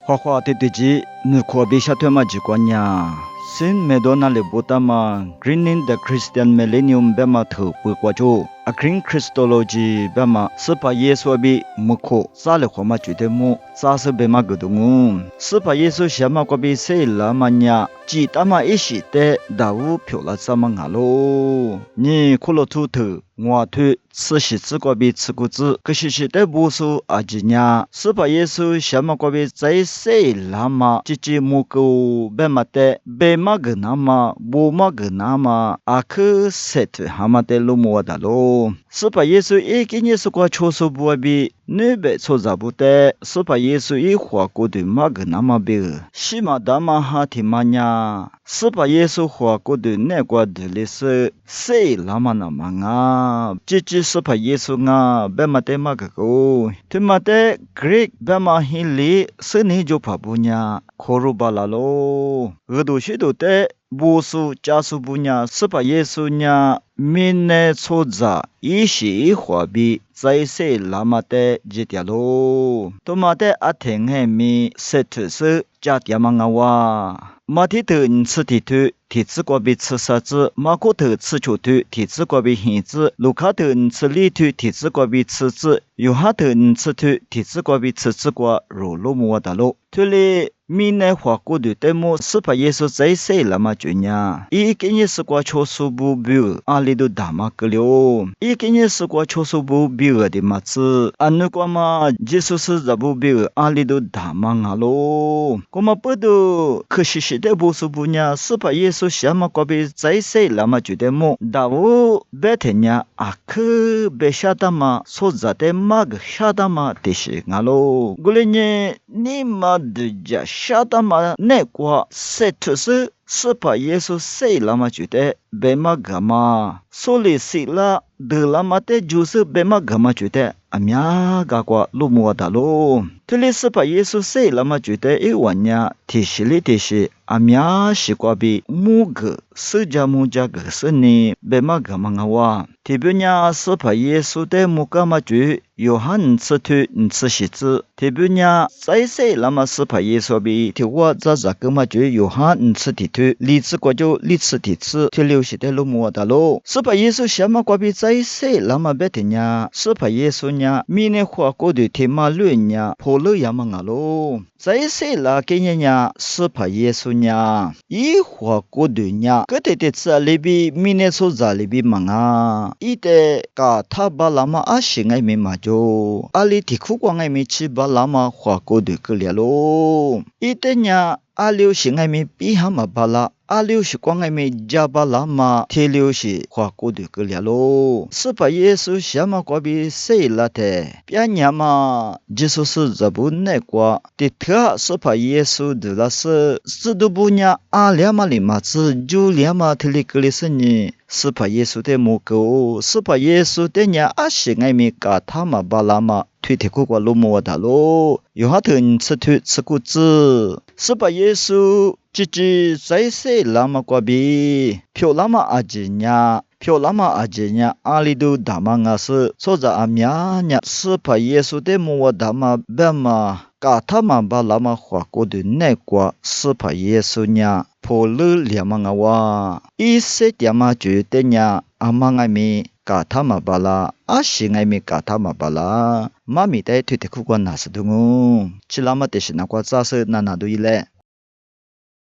花花对对机，你可别下对嘛机关呀。Sin Medona le botama greening the Christian millennium bema thu pu kwa chu a green Christology bema spa yesu bi mukho sa le khoma chu de mu sa se bema gudungu spa yesu shama kwa bi se la manya ji tama ishi te dawu phyo la sama ngalo ni kholo thu thu ngwa thu 此时之国比此国子，可是是的不数阿吉伢，是把耶稣什么国比在谁拉嘛？只只木狗白马的，白马个那么，不马个那么，阿克塞特蛤蟆的路莫达咯。是把耶稣一个耶稣国超数不比。你别错咋不得，是把耶稣一话过的马个那么别，西马达马哈提马呀，是把耶稣话过的那个的历史，谁拉嘛那么啊？只只是把耶稣啊，别嘛得嘛个个，他嘛得 Greek 别嘛hin里是你就怕不呀，可鲁巴拉咯，俄都许都得。不数加数不呢，是把耶稣呢，明年出杂一时话比在谁拉马的几条咯，多马的阿听黑米设特是加点嘛个哇。马蹄头你吃蹄头，蹄子过比吃沙子；马骨头吃球头，蹄子过比杏子；路卡头你吃里头，蹄子过比吃子；右下头你吃头，蹄子过比吃子过肉肉么的咯。这里明年花过的对么？是把耶稣在谁了嘛？就呢？一个人是过超数不标，阿里都大马个了；一个人是过超数不标的嘛子，安那个嘛，耶稣是咋不标？阿里都大马啊咯。我们不都可是的不是不呢？是把耶稣什么个比在谁了嘛？就对么？大我白天呢，阿克白下的嘛，所在的嘛个下的嘛，的是啊咯。过来呢，你嘛的家。下达嘛那个设特是把耶稣谁了嘛觉得白马干嘛，所以谁了得了嘛的就是白马干嘛觉得阿苗个个路莫达咯，这里是把耶稣谁了嘛觉得一晚呀提示里提示阿苗是个比木个是家木家个是你白马干嘛哇，提别呢是把耶稣的木干嘛觉约翰吃土吃西子，提别呢在谁了嘛是把耶稣比提我在这个嘛觉约翰吃地土，里次过就里次地次，提留些的路莫达咯，是把耶稣什么个比在谁了嘛别的呢？是把耶稣呢，明年花过的天马论呢，破了呀嘛咯，在谁了给人呢？是把耶稣呢，一花过的呢，个的次里比明年所在里比嘛啊，一的个他把那么阿行爱没嘛就，阿里提苦光爱没吃把那么花过的个了咯，一的呢。阿六是爱咪比哈嘛巴拉，阿六是光爱咪加巴拉嘛，铁六是花过的个了咯。是把耶稣什么过比谁了的？别娘嘛，耶稣是这不那个，的特是把耶稣的那是都不娘阿两嘛里嘛是就两嘛特里个里是呢。是把耶稣的母狗，是把耶稣的娘阿是爱咪嘎他嘛巴拉嘛。推铁苦瓜路莫达咯，有下头你吃土吃谷子，是把耶稣只在谁拉嘛瓜比，漂拉嘛阿吉呀，漂拉嘛阿吉呀，阿里都大嘛阿是，所在阿苗呀，是把耶稣的莫大嘛白嘛，嘎他嘛把拉嘛花过的那个是把耶稣呀，破了两嘛阿哇，一些点嘛觉得呀，阿嘛爱咪。嘎他嘛巴拉，阿是爱咪嘎他嘛巴拉，妈咪在推特苦瓜哪是的哦，吃拉嘛的是那瓜杂色那都一嘞。